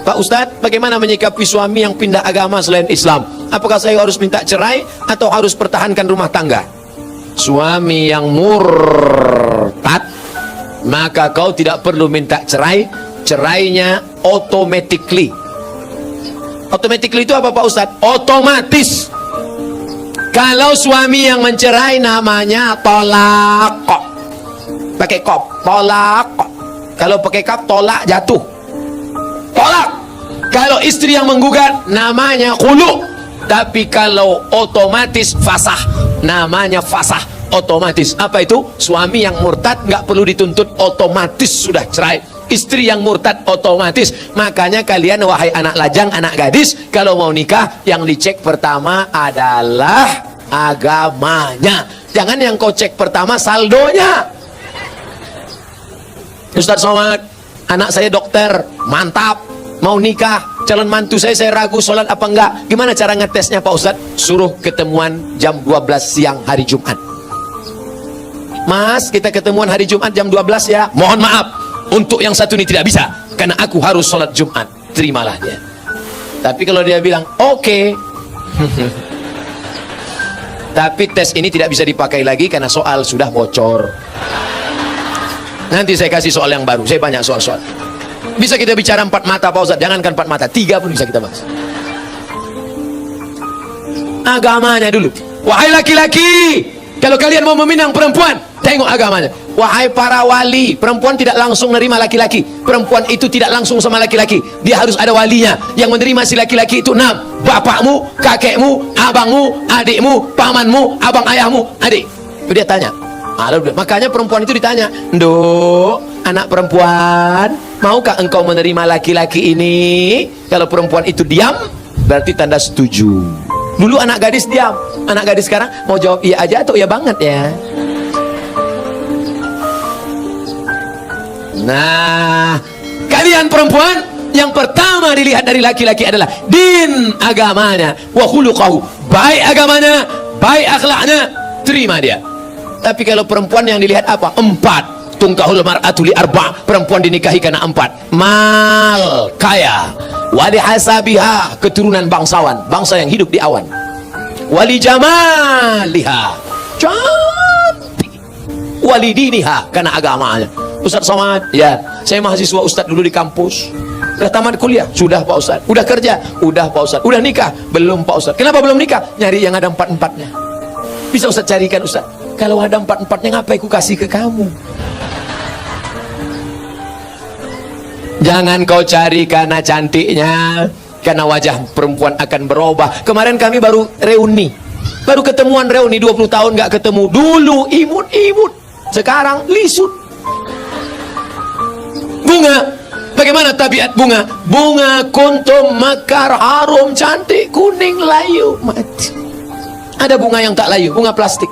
Pak Ustadz, bagaimana menyikapi suami yang pindah agama selain Islam? Apakah saya harus minta cerai atau harus pertahankan rumah tangga? Suami yang murtad, maka kau tidak perlu minta cerai. Cerainya automatically. Automatically itu apa Pak Ustadz? Otomatis. Kalau suami yang mencerai namanya tolak. Pakai kop, tolak. Kalau pakai kap, tolak jatuh. Tolak. Kalau istri yang menggugat namanya khulu. Tapi kalau otomatis fasah, namanya fasah otomatis. Apa itu? Suami yang murtad nggak perlu dituntut, otomatis sudah cerai. Istri yang murtad otomatis. Makanya kalian wahai anak lajang, anak gadis, kalau mau nikah yang dicek pertama adalah agamanya. Jangan yang kau cek pertama saldonya. Ustadz Somad, anak saya dokter, mantap, mau nikah, calon mantu saya ragu sholat apa enggak. Gimana cara ngetesnya Pak Ustadz? Suruh ketemuan jam 12 siang hari Jumat. Mas, kita ketemuan hari Jumat jam 12 ya. Mohon maaf, untuk yang satu ini tidak bisa, karena aku harus sholat Jumat. Terimalah dia. Tapi kalau dia bilang oke, tapi tes ini tidak bisa dipakai lagi karena soal sudah bocor. Nanti saya kasih soal yang baru. Saya banyak soal-soal. Bisa kita bicara 4 mata Pak Ustadz. Jangankan 4 mata, 3 pun bisa kita bahas. Agamanya dulu. Wahai laki-laki, kalau kalian mau meminang perempuan, tengok agamanya. Wahai para wali, perempuan tidak langsung menerima laki-laki. Perempuan itu tidak langsung sama laki-laki. Dia harus ada walinya. Yang menerima si laki-laki itu 6. Bapakmu, kakekmu, abangmu, adikmu, pamanmu, abang ayahmu, adik. Dia tanya. Makanya perempuan itu ditanya, "Nduk, anak perempuan, maukah engkau menerima laki-laki ini?" Kalau perempuan itu diam, berarti tanda setuju. Dulu anak gadis diam, anak gadis sekarang mau jawab iya aja atau iya banget ya. Nah, kalian perempuan, yang pertama dilihat dari laki-laki adalah din, agamanya, wa khuluqahu, baik agamanya, baik akhlaknya, terima dia. Tapi kalau perempuan yang dilihat apa? 4. Tungkahul mar'atu li 4. Perempuan dinikahi karena 4. Mal, kaya. Wali hasabiha, keturunan bangsawan, bangsa yang hidup di awan. Wali jamaliha, cantik. Wali diniha, karena agamanya. Ustadz Somad, ya, saya mahasiswa Ustadz dulu di kampus. Udah tamat kuliah? Sudah Pak Ustadz. Udah kerja? Udah Pak Ustadz. Udah nikah? Belum Pak Ustadz. Kenapa belum nikah? Nyari yang ada 4-4-nya. Bisa Ustadz carikan Ustadz? Kalau ada 4-4-nya, ngapain ku kasih ke kamu? Jangan kau cari karena cantiknya, karena wajah perempuan akan berubah. Kemarin kami baru reuni, baru ketemuan reuni, 20 tahun gak ketemu. Dulu imut-imut, sekarang lisut. Bunga, bagaimana tabiat bunga? Bunga kuntum mekar, harum, cantik, kuning, layu, mati. Ada bunga yang tak layu, bunga plastik.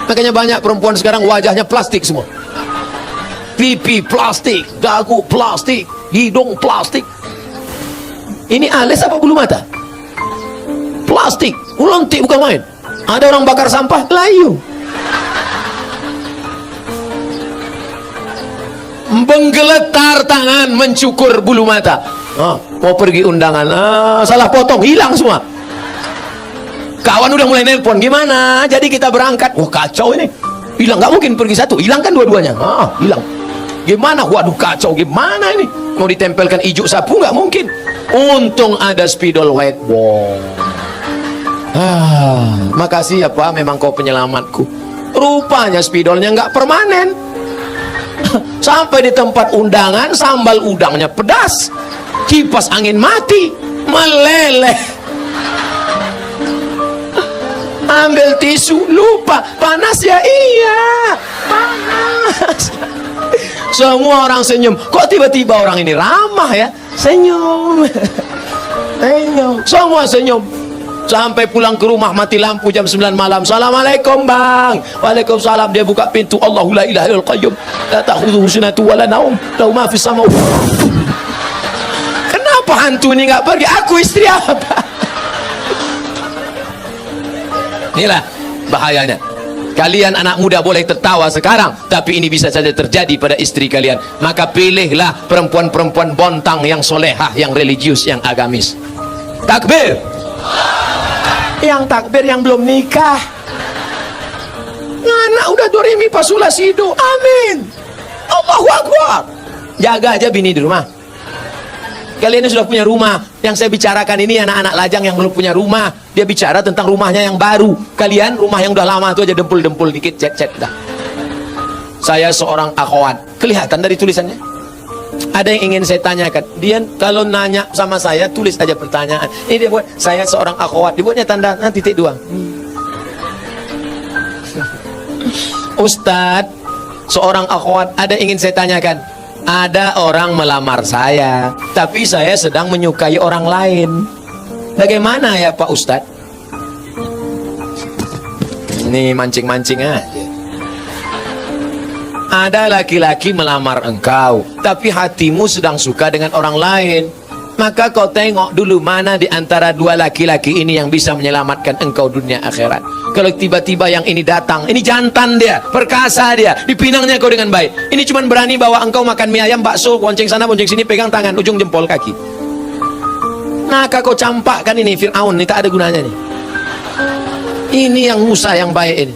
Makanya banyak perempuan sekarang wajahnya plastik semua. Pipi plastik, dagu plastik, hidung plastik. Ini alis apa bulu mata? Plastik, lentik bukan main. Ada orang bakar sampah, layu. Menggeletar tangan mencukur bulu mata. Mau pergi undangan, salah potong, hilang semua. Kawan udah mulai nelpon, gimana? Jadi kita berangkat. Wah, kacau ini. Hilang, nggak mungkin pergi satu, hilang kan dua-duanya. Hilang. Gimana? Waduh, kacau. Gimana ini? Mau ditempelkan ijuk sapu nggak mungkin. Untung ada spidol whiteboard. Makasih ya Pak, memang kau penyelamatku. Rupanya spidolnya nggak permanen. Sampai di tempat undangan, sambal udangnya pedas, kipas angin mati, meleleh. Ambil tisu, lupa, panas ya, iya, panas. Semua orang senyum. Kok tiba-tiba orang ini ramah ya? Senyum, senyum, semua senyum. Sampai pulang ke rumah, mati lampu jam 9 malam. Assalamualaikum bang. Waalaikumsalam. Dia buka pintu, Allahu la ilaha illal qayyum, la ta'khudhuhu sinatun wa la naum, lahu ma fis sama. Kenapa hantu ini nggak pergi? Aku istri apa? Inilah bahayanya. Kalian anak muda boleh tertawa sekarang, tapi ini bisa saja terjadi pada istri kalian. Maka pilihlah perempuan-perempuan bontang yang solehah, yang religius, yang agamis. Takbir. Yang takbir yang belum nikah. Anak udah doremi pasula sido. Amin. Allahu Akbar. Jaga aja bini di rumah. Kalian ini sudah punya rumah. Yang saya bicarakan ini anak-anak lajang yang belum punya rumah. Dia bicara tentang rumahnya yang baru. Kalian rumah yang udah lama itu aja dempul-dempul dikit, cet-cet dah. Saya seorang akhwat. Kelihatan dari tulisannya. Ada yang ingin saya tanyakan. Dia kalau nanya sama saya, tulis aja pertanyaan. Ini dia buat, saya seorang akhwat. Dibuatnya tanda titik dua. Ustadz, seorang akhwat, ada yang ingin saya tanyakan. Ada orang melamar saya, tapi saya sedang menyukai orang lain. Bagaimana ya Pak Ustadz? Ini mancing-mancing aja. Ada laki-laki melamar engkau, tapi hatimu sedang suka dengan orang lain. Maka kau tengok dulu mana di antara dua laki-laki ini yang bisa menyelamatkan engkau dunia akhirat. Kalau tiba-tiba yang ini datang, ini jantan dia, perkasa dia, dipinangnya kau dengan baik. Ini cuma berani bawa engkau makan mie ayam, bakso, bonceng sana, bonceng sini, pegang tangan, ujung jempol kaki. Maka kau campakkan ini Fir'aun, ini tak ada gunanya nih. Ini yang Musa yang baik ini.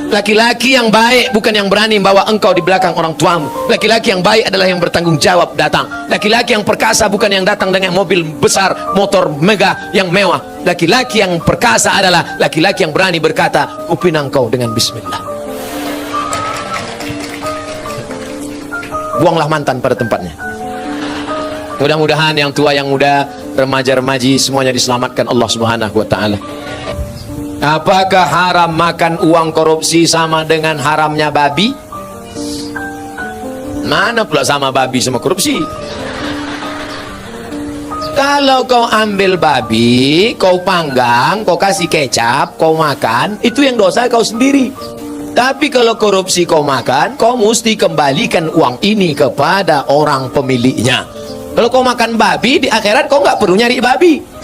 Laki-laki yang baik bukan yang berani bawa engkau di belakang orang tuamu. Laki-laki yang baik adalah yang bertanggung jawab datang. Laki-laki yang perkasa bukan yang datang dengan mobil besar, motor megah yang mewah. Laki-laki yang perkasa adalah laki-laki yang berani berkata, kupinang kau dengan bismillah. Buanglah mantan pada tempatnya. Mudah-mudahan yang tua, yang muda, remaja-remaji semuanya diselamatkan Allah Subhanahu wa taala. Apakah haram makan uang korupsi sama dengan haramnya babi? Mana pula sama babi sama korupsi? Kalau kau ambil babi, kau panggang, kau kasih kecap, kau makan, itu yang dosa kau sendiri. Tapi kalau korupsi kau makan, kau mesti kembalikan uang ini kepada orang pemiliknya. Kalau kau makan babi, di akhirat kau nggak perlu nyari babi.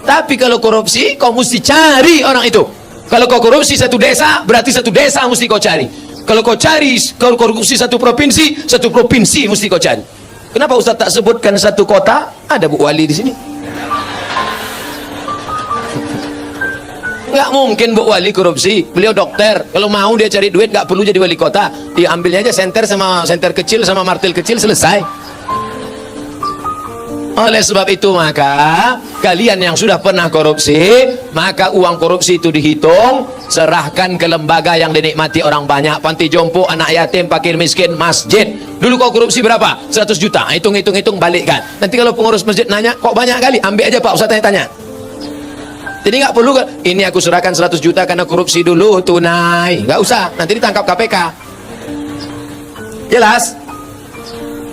Tapi kalau korupsi, kau mesti cari orang itu. Kalau kau korupsi satu desa, berarti satu desa mesti kau cari. Kalau kau cari, kalau korupsi satu provinsi mesti kau cari. Kenapa Ustaz tak sebutkan satu kota? Ada Bu Wali di sini. Nggak mungkin Bu Wali korupsi. Beliau dokter. Kalau mau dia cari duit, nggak perlu jadi wali kota. Diambilnya aja senter sama senter kecil sama martil kecil, selesai. Oleh sebab itu maka kalian yang sudah pernah korupsi, maka uang korupsi itu dihitung, serahkan ke lembaga yang dinikmati orang banyak, panti jompo, anak yatim, fakir miskin, masjid. Dulu kau korupsi berapa? 100 juta. Hitung balikkan. Nanti kalau pengurus masjid nanya, kok banyak kali? Ambil aja Pak Ustaz tanya. Jadi nggak perlu kan? Ini aku serahkan 100 juta karena korupsi dulu, tunai. Nggak usah, nanti ditangkap KPK. Jelas?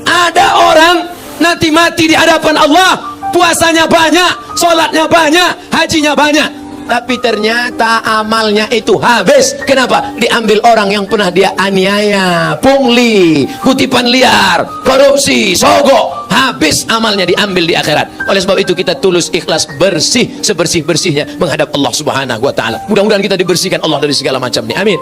Ada orang nanti mati di hadapan Allah, puasanya banyak, sholatnya banyak, hajinya banyak, tapi ternyata amalnya itu habis. Kenapa? Diambil orang yang pernah dia aniaya, pungli, kutipan liar, korupsi, sogok. Habis amalnya, diambil di akhirat. Oleh sebab itu kita tulus, ikhlas, bersih, sebersih-bersihnya menghadap Allah Subhanahu wa taala. Mudah-mudahan kita dibersihkan Allah dari segala macam nih. Amin.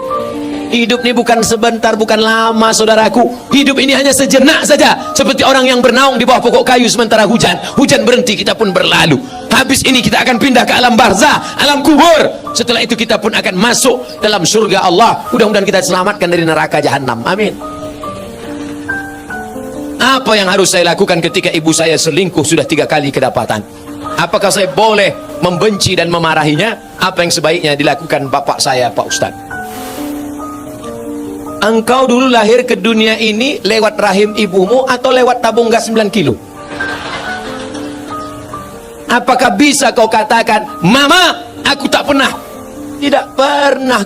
Hidup ini bukan sebentar, bukan lama saudaraku. Hidup ini hanya sejenak saja. Seperti orang yang bernaung di bawah pokok kayu sementara hujan. Hujan berhenti, kita pun berlalu. Habis ini kita akan pindah ke alam barzah, alam kubur. Setelah itu kita pun akan masuk dalam surga Allah. Mudah-mudahan kita diselamatkan dari neraka jahanam. Amin. Apa yang harus saya lakukan ketika ibu saya selingkuh sudah 3 kali kedapatan? Apakah saya boleh membenci dan memarahinya? Apa yang sebaiknya dilakukan bapak saya, Pak Ustadz? Engkau dulu lahir ke dunia ini lewat rahim ibumu atau lewat tabung gas 9 kilo? Apakah bisa kau katakan, Mama, aku tak pernah? Tidak pernah,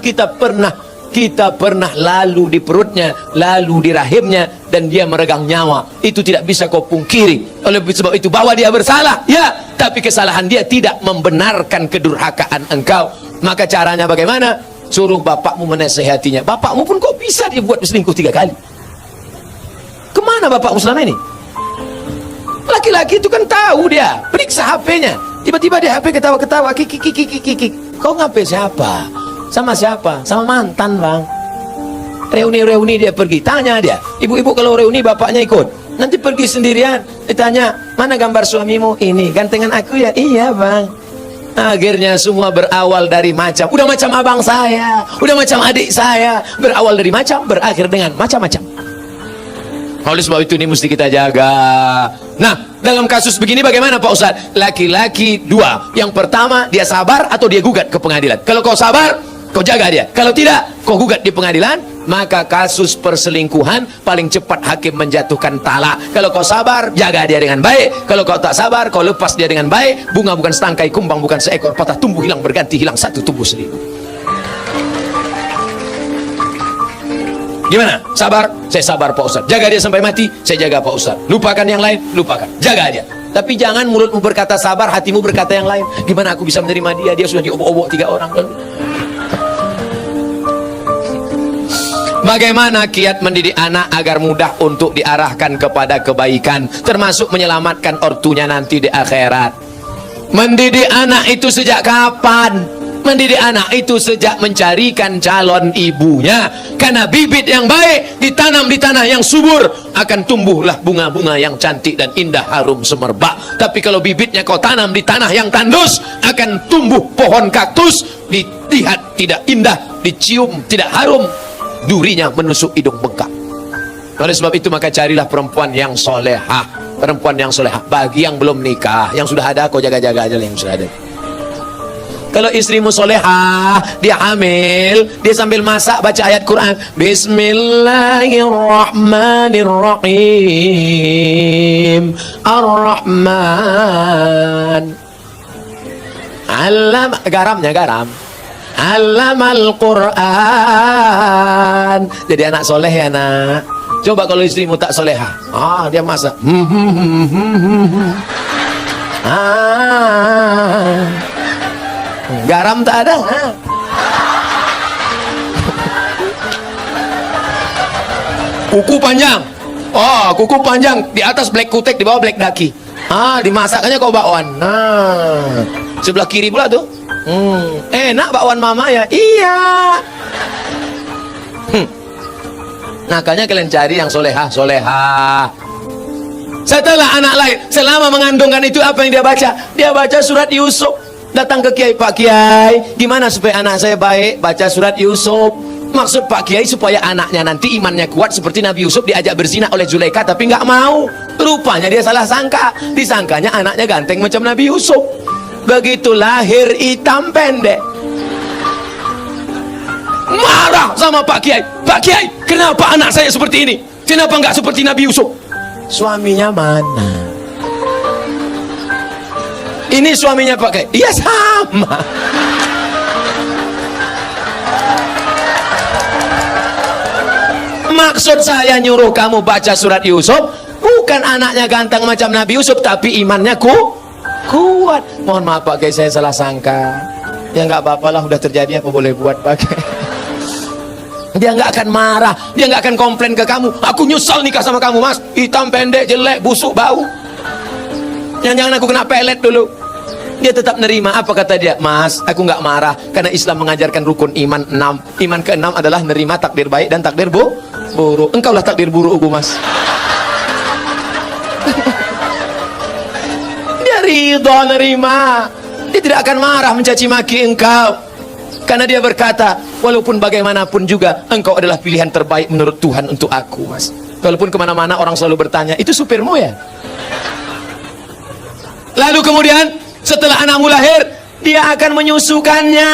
kita pernah lalu di perutnya, lalu di rahimnya, dan dia meregang nyawa. Itu tidak bisa kau pungkiri. Oleh sebab itu, bahwa dia bersalah, ya, tapi kesalahan dia tidak membenarkan kedurhakaan engkau. Maka caranya bagaimana? Suruh bapakmu menasehatinya. Bapakmu pun kok bisa dia buat selingkuh 3 kali? Kemana bapakmu selama ini? Laki-laki itu kan tahu dia. Periksa HP-nya. Tiba-tiba dia HP ketawa-ketawa. Kiki. Kau ngapain siapa? Sama siapa? Sama mantan, Bang. Reuni-reuni dia pergi, tanya dia, ibu-ibu kalau reuni bapaknya ikut, nanti pergi sendirian, ditanya, mana gambar suamimu? Ini, gantengan aku ya? Iya, Bang. Akhirnya semua berawal dari macam, udah macam abang saya, udah macam adik saya, berawal dari macam, berakhir dengan macam-macam. Oleh sebab itu ini mesti kita jaga. Nah, dalam kasus begini bagaimana Pak Ustadz? Laki-laki dua, yang pertama dia sabar atau dia gugat ke pengadilan. Kalau kau sabar, kau jaga dia. Kalau tidak, kau gugat di pengadilan, maka kasus perselingkuhan paling cepat hakim menjatuhkan talak. Kalau kau sabar, jaga dia dengan baik. Kalau kau tak sabar, kau lepas dia dengan baik. Bunga bukan setangkai, kumbang bukan seekor, patah tumbuh hilang berganti, hilang satu tumbuh seribu. Gimana? Sabar? Saya sabar Pak Ustadz. Jaga dia sampai mati, saya jaga Pak Ustadz. Lupakan yang lain, lupakan. Jaga dia. Tapi jangan mulutmu berkata sabar, hatimu berkata yang lain. Gimana aku bisa menerima dia? Dia sudah diobok-obok 3 orang. Bagaimana kiat mendidik anak agar mudah untuk diarahkan kepada kebaikan, termasuk menyelamatkan ortunya nanti di akhirat? Mendidik anak itu sejak kapan? Mendidik anak itu sejak mencarikan calon ibunya. Karena bibit yang baik ditanam di tanah yang subur, akan tumbuhlah bunga-bunga yang cantik dan indah, harum semerbak. Tapi kalau bibitnya kau tanam di tanah yang tandus, akan tumbuh pohon kaktus, dilihat tidak indah, dicium tidak harum, durinya menusuk hidung bengkak. Oleh sebab itu maka carilah perempuan yang solehah. Perempuan yang solehah. Bagi yang belum nikah, yang sudah ada kau jaga-jaga aja yang sudah ada. Kalau istrimu solehah, dia hamil, dia sambil masak baca ayat Quran, Bismillahirrahmanirrahim, Ar-Rahman, Alam, garamnya garam, Allamal Quran. Jadi anak soleh ya nak. Coba kalau istrimu tak solehah, dia masak, garam tak ada. Kuku panjang, kuku panjang, di atas black kutek, di bawah black daki. Dimasaknya kau bakwan. Sebelah kiri pula tuh. Enak bakwan mama ya? Iya. Makanya kalian cari yang solehah. Setelah anak lahir, selama mengandungkan itu apa yang dia baca? Dia baca surat Yusuf. Datang ke Kiai, Pak Kiai, gimana supaya anak saya baik? Baca surat Yusuf. Maksud Pak Kiai supaya anaknya nanti imannya kuat seperti Nabi Yusuf, diajak berzina oleh Zulaikha tapi nggak mau. Rupanya dia salah sangka. Disangkanya anaknya ganteng macam Nabi Yusuf. Begitu lahir hitam pendek, marah sama Pak Kiai. Pak Kiai, kenapa anak saya seperti ini? Kenapa nggak seperti Nabi Yusuf? Suaminya mana? Ini suaminya Pak Kiai. Iya sama. Maksud saya nyuruh kamu baca surat Yusuf, bukan anaknya ganteng macam Nabi Yusuf, tapi imannya kuat. Mohon maaf Pak Kiai, saya salah sangka. Ya nggak apa-apa lah, udah terjadi, apa boleh buat Pak Kiai. Dia nggak akan marah, dia nggak akan komplain ke kamu. Aku nyesal nikah sama kamu mas, hitam pendek, jelek, busuk, bau. Jangan-jangan aku kena pelet dulu. Dia tetap nerima. Apa kata dia? Mas, aku nggak marah karena Islam mengajarkan rukun iman 6. Iman ke-6 adalah nerima takdir baik dan takdir buruk. Engkaulah takdir burukku mas. Dia ridho nerima. Dia tidak akan marah mencaci maki engkau, karena dia berkata, walaupun bagaimanapun juga engkau adalah pilihan terbaik menurut Tuhan untuk aku mas. Walaupun kemana-mana orang selalu bertanya, itu supirmu ya? Lalu kemudian setelah anakmu lahir, dia akan menyusukannya.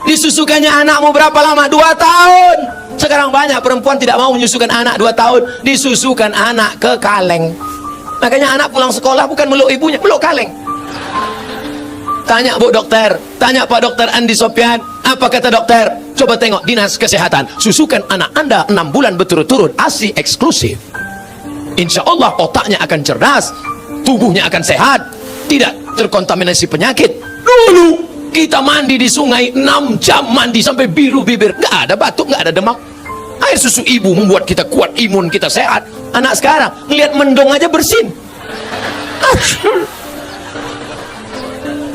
Disusukannya anakmu berapa lama? 2 tahun. Sekarang banyak perempuan tidak mau menyusukan anak 2 tahun. Disusukan anak ke kaleng. Makanya anak pulang sekolah bukan meluk ibunya, meluk kaleng. Tanya Bu Dokter, tanya Pak Dokter Andi Sopyan, apa kata dokter? Coba tengok dinas kesehatan, susukan anak Anda 6 bulan berturut-turut, ASI eksklusif. Insya Allah otaknya akan cerdas, tubuhnya akan sehat, tidak terkontaminasi penyakit. Dulu kita mandi di sungai 6 jam mandi sampai biru bibir, nggak ada batuk, nggak ada demam. Air susu ibu membuat kita kuat, imun kita sehat. Anak sekarang ngelihat mendong aja bersin.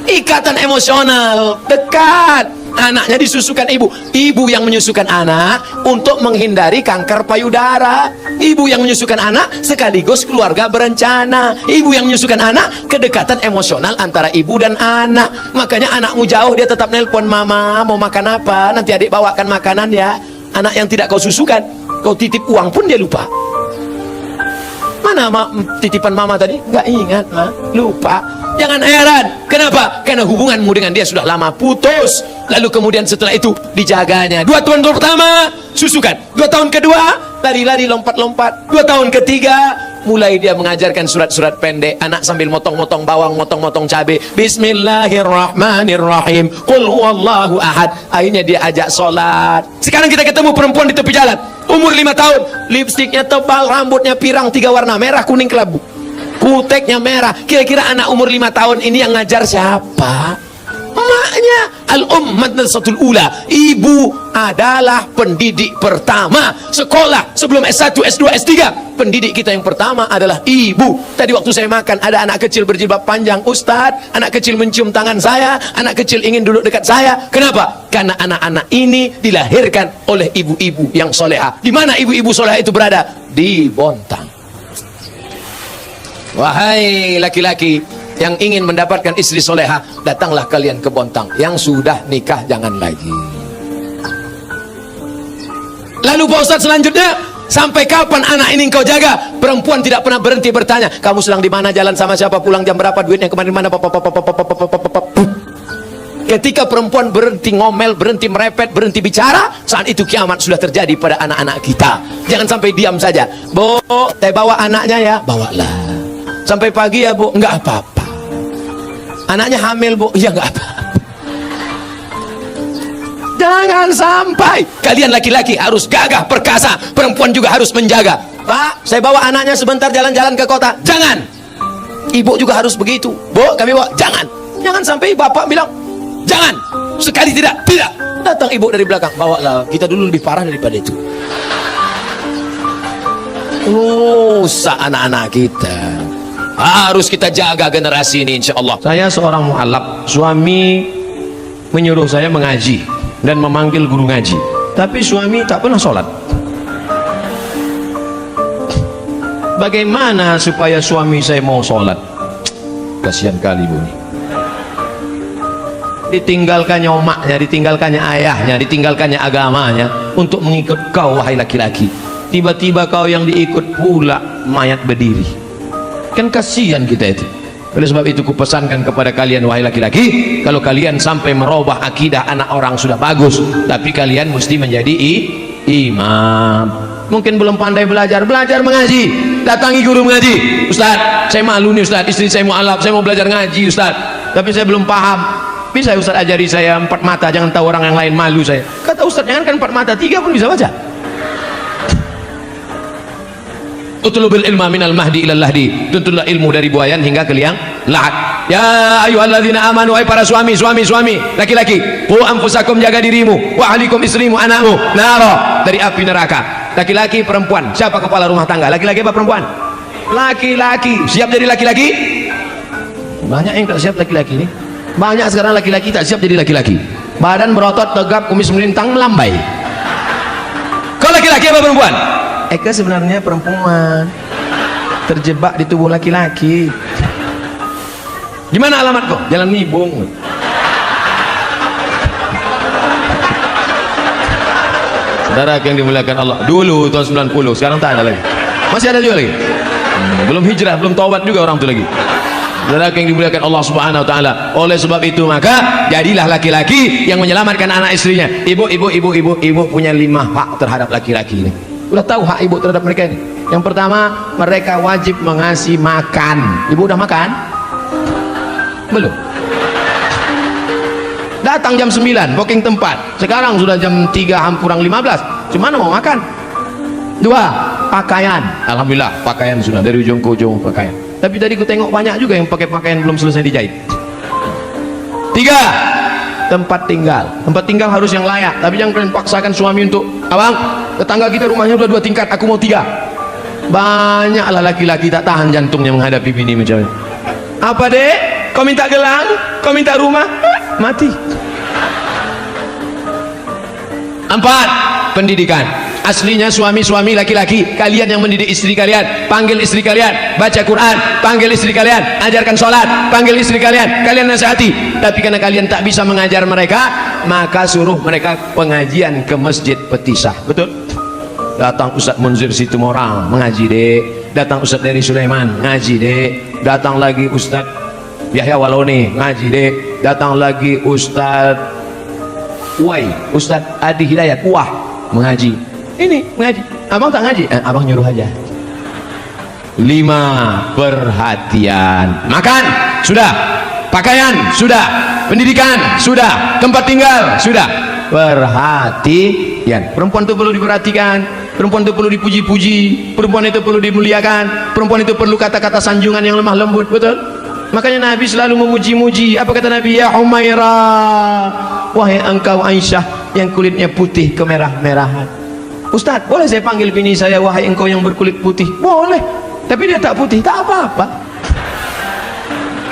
Ikatan emosional dekat. Anaknya disusukan ibu. Ibu yang menyusukan anak untuk menghindari kanker payudara. Ibu yang menyusukan anak sekaligus keluarga berencana. Ibu yang menyusukan anak, kedekatan emosional antara ibu dan anak. Makanya anakmu jauh, dia tetap nelpon, mama mau makan apa, nanti adik bawakan makanan ya. Anak yang tidak kau susukan, kau titip uang pun dia lupa. Mana titipan mama tadi? Nggak ingat, ma, lupa. Jangan heran. Kenapa? Karena hubunganmu dengan dia sudah lama putus. Lalu kemudian setelah itu dijaganya. 2 tahun pertama susukan. 2 tahun kedua lari-lari, lompat-lompat. 2 tahun ketiga mulai dia mengajarkan surat-surat pendek. Anak sambil motong-motong bawang, motong-motong cabai. Bismillahirrahmanirrahim. Qul huwallahu ahad. Akhirnya dia ajak sholat. Sekarang kita ketemu perempuan di tepi jalan, umur 5 tahun, lipstiknya tebal, rambutnya pirang 3 warna, merah, kuning, kelabu, kuteknya merah. Kira-kira anak umur 5 tahun ini yang ngajar siapa? Emaknya. Al-madrasatul ula. Ibu adalah pendidik pertama. Sekolah sebelum S1, S2, S3, pendidik kita yang pertama adalah ibu. Tadi waktu saya makan, ada anak kecil berjilbab panjang, Ustadz, anak kecil mencium tangan saya, anak kecil ingin duduk dekat saya. Kenapa? Karena anak-anak ini dilahirkan oleh ibu-ibu yang soleha. Di mana ibu-ibu soleha itu berada? Di Bontang. Wahai laki-laki yang ingin mendapatkan istri soleha, datanglah kalian ke Bontang. Yang sudah nikah jangan lagi. Lalu Pak Ustadz, selanjutnya, sampai kapan anak ini engkau jaga? Perempuan tidak pernah berhenti bertanya, kamu sedang di mana, jalan sama siapa, pulang jam berapa, duitnya kemana mana. Ketika perempuan berhenti ngomel, berhenti merepet, berhenti bicara, saat itu kiamat sudah terjadi pada anak-anak kita. Jangan sampai diam saja. Bu, saya bawa anaknya ya, bawalah. Sampai pagi ya bu, enggak apa-apa. Anaknya hamil bu, ya enggak apa-apa. Jangan sampai. Kalian laki-laki harus gagah perkasa, perempuan juga harus menjaga. Pak, saya bawa anaknya sebentar jalan-jalan ke kota. Jangan. Ibu juga harus begitu. Bu, kami bawa. Jangan. Jangan sampai bapak bilang jangan. Sekali tidak, tidak. Datang ibu dari belakang, bawalah. Kita dulu lebih parah daripada itu. Rusak anak-anak kita. Harus kita jaga generasi ini, insya Allah. Saya seorang mu'alaf. Suami menyuruh saya mengaji dan memanggil guru ngaji, tapi suami tak pernah sholat. Bagaimana supaya suami saya mau sholat? Kasihan kali bu. Ditinggalkannya omaknya, ditinggalkannya ayahnya, ditinggalkannya agamanya untuk mengikut kau, wahai laki-laki. Tiba-tiba kau yang diikut pula mayat berdiri. Kan kasihan kita itu. Oleh sebab itu kupesankan kepada kalian, wahai laki-laki, kalau kalian sampai merubah akidah anak orang sudah bagus, tapi kalian mesti menjadi imam. Mungkin belum pandai belajar mengaji, datangi guru mengaji. Ustaz, saya malu nih Ustaz, istri saya mu'alaf, saya mau belajar ngaji Ustaz, tapi saya belum paham. Bisa Ustaz ajari saya 4 mata, jangan tahu orang yang lain malu saya. Kata Ustaz, jangan kan 4 mata, 3 pun bisa baca. Utlubil ilma minal mahdi ilal lahdi. Tuntutlah ilmu dari buayan hingga ke liang lahat. Ya ayyuhalladzina amanu, ay para suami, laki-laki, qu anfusakum, jaga dirimu, wa ahlikum, istrimu, anakmu, naro, dari api neraka. Laki-laki, perempuan, siapa kepala rumah tangga? Laki-laki apa perempuan? Laki-laki. Siap jadi laki-laki? Banyak yang tak siap laki-laki nih. Banyak sekarang laki-laki tak siap jadi laki-laki. Badan berotot, tegap, kumis melintang, melambai. Kau laki-laki apa perempuan? Eka sebenarnya perempuan, terjebak di tubuh laki-laki. Di mana alamat kau? Jalan Nibung. Saudara yang dimuliakan Allah, dulu tahun 90, sekarang tak ada lagi. Masih ada juga lagi. Belum hijrah, belum taubat juga orang itu lagi. Saudara yang dimuliakan Allah Subhanahu wa taala. Oleh sebab itu maka jadilah laki-laki yang menyelamatkan anak istrinya. Ibu punya 5 hak terhadap laki-laki ini. Udah tahu hak ibu terhadap mereka ini. Yang pertama, mereka wajib mengasih makan. Ibu udah makan? Belum. Datang jam 9, booking tempat. Sekarang sudah jam 3 kurang 15. Cuman mau makan. 2, pakaian. Alhamdulillah, pakaian sudah dari ujung ke ujung pakaian. Tapi tadi ku tengok banyak juga yang pakai pakaian belum selesai dijahit. 3, tempat tinggal. Tempat tinggal harus yang layak. Tapi jangan kalian paksakan suami untuk, abang, tetangga kita rumahnya udah 2 tingkat, aku mau 3. Banyaklah laki-laki tak tahan jantungnya menghadapi bini macam ini. Apa dek? Kau minta gelang? Kau minta rumah? Mati. Empat, pendidikan. Aslinya suami-suami laki-laki, kalian yang mendidik istri kalian, panggil istri kalian baca Quran, panggil istri kalian ajarkan sholat, panggil istri kalian, kalian nasihati. Tapi karena kalian tak bisa mengajar mereka, maka suruh mereka pengajian ke masjid Petisah. Betul? Datang Ustaz Munzir Situmorang mengaji dek, datang Ustaz dari Sulaiman ngaji dek, datang lagi Ustaz Yahya Waloni ngaji dek, datang lagi Ustaz Ustaz Adi Hidayat mengaji. Ini mengaji, abang tak ngaji, abang nyuruh aja. 5, perhatian. Makan sudah, pakaian sudah, pendidikan sudah, tempat tinggal sudah, perhatian. Perempuan itu perlu diperhatikan, perempuan itu perlu dipuji-puji, perempuan itu perlu dimuliakan, perempuan itu perlu kata-kata sanjungan yang lemah lembut. Betul? Makanya Nabi selalu memuji-muji. Apa kata Nabi? Ya Humairah, wahai engkau Aisyah yang kulitnya putih kemerah-merahan. Ustaz, boleh saya panggil bini saya wahai engkau yang berkulit putih? Boleh, tapi dia tak putih, tak apa-apa.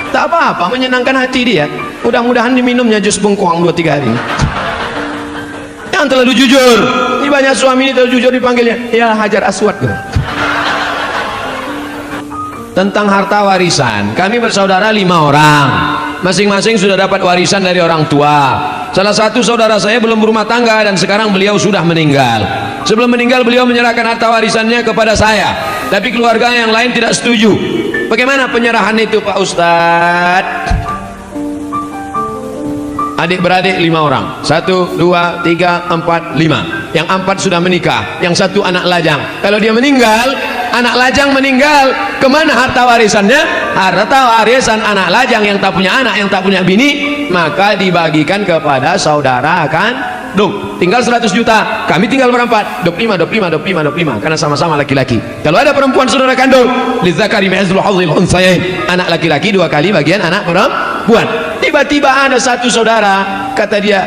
Tak apa-apa, menyenangkan hati dia. Mudah-mudahan diminumnya jus bengkoang 2-3 hari. Yang terlalu jujur. Ini banyak suami ini terlalu jujur dipanggilnya ya Hajar Aswad. Tentang harta warisan, kami bersaudara 5 orang. Masing-masing sudah dapat warisan dari orang tua. Salah satu saudara saya belum berumah tangga dan sekarang beliau sudah meninggal. Sebelum meninggal beliau menyerahkan harta warisannya kepada saya, tapi keluarga yang lain tidak setuju. Bagaimana penyerahan itu Pak Ustadz? Adik-beradik 5 orang, 1, 2, 3, 4, 5. Yang 4 sudah menikah, yang 1 anak lajang. Kalau dia meninggal, anak lajang meninggal, kemana harta warisannya? Harta warisan anak lajang yang tak punya anak, yang tak punya bini, maka dibagikan kepada saudara kandung. Tinggal 100 juta, kami tinggal berempat, 25, karena sama-sama laki-laki. Kalau ada perempuan saudara kandung, lidzakari mithlu hadzil unthayain, anak laki-laki 2 kali bagian anak perempuan. Tiba-tiba ada satu saudara, kata dia,